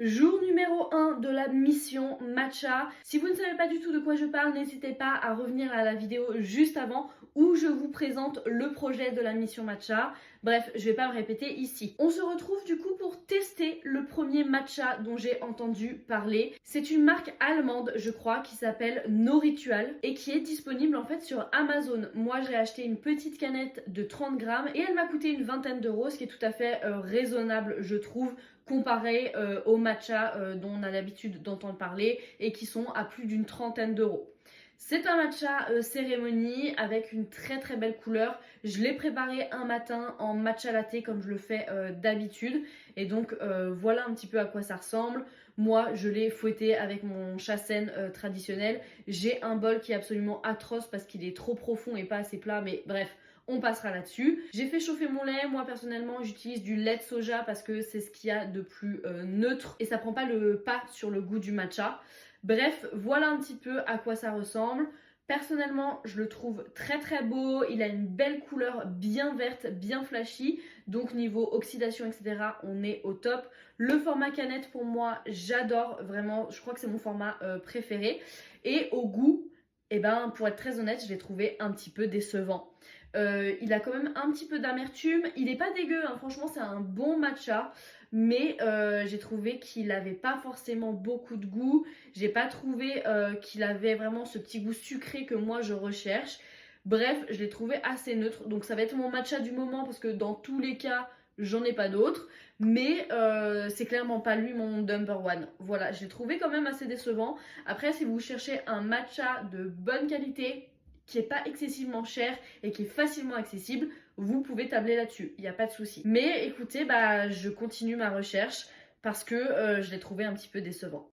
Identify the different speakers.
Speaker 1: Jour numéro 1 de la mission matcha. Si vous ne savez pas du tout de quoi je parle, n'hésitez pas à revenir à la vidéo juste avant où je vous présente le projet de la mission matcha. Bref, je vais pas me répéter ici. On se retrouve du coup pour tester le premier matcha dont j'ai entendu parler. C'est une marque allemande, je crois, qui s'appelle No Ritual et qui est disponible en fait sur Amazon. Moi, j'ai acheté une petite canette de 30 grammes et elle m'a coûté une vingtaine d'euros, ce qui est tout à fait raisonnable, je trouve, comparé au matcha dont on a l'habitude d'entendre parler et qui sont à plus d'une trentaine d'euros. C'est un matcha cérémonie avec une très très belle couleur. Je l'ai préparé un matin en matcha latte comme je le fais d'habitude. Et donc voilà un petit peu à quoi ça ressemble. Moi je l'ai fouetté avec mon chasen traditionnel. J'ai un bol qui est absolument atroce parce qu'il est trop profond et pas assez plat. Mais bref, on passera là-dessus. J'ai fait chauffer mon lait. Moi personnellement j'utilise du lait de soja parce que c'est ce qu'il y a de plus neutre. Et ça prend pas le pas sur le goût du matcha. Bref, voilà un petit peu à quoi ça ressemble. Personnellement, je le trouve très très beau. Il a une belle couleur bien verte, bien flashy. Donc niveau oxydation, etc., on est au top. Le format canette, pour moi, j'adore. Vraiment, je crois que c'est mon format préféré. Et au goût, eh ben, pour être très honnête, je l'ai trouvé un petit peu décevant. Il a quand même un petit peu d'amertume. Il n'est pas dégueu, hein. Franchement, c'est un bon matcha. Mais j'ai trouvé qu'il n'avait pas forcément beaucoup de goût. J'ai pas trouvé qu'il avait vraiment ce petit goût sucré que moi je recherche. Bref, je l'ai trouvé assez neutre. Donc ça va être mon matcha du moment parce que dans tous les cas, j'en ai pas d'autres. Mais c'est clairement pas lui mon number one. Voilà, je l'ai trouvé quand même assez décevant. Après, si vous cherchez un matcha de bonne qualité, qui est pas excessivement cher et qui est facilement accessible, vous pouvez tabler là-dessus, il n'y a pas de souci. Mais écoutez, bah, je continue ma recherche parce que je l'ai trouvé un petit peu décevant.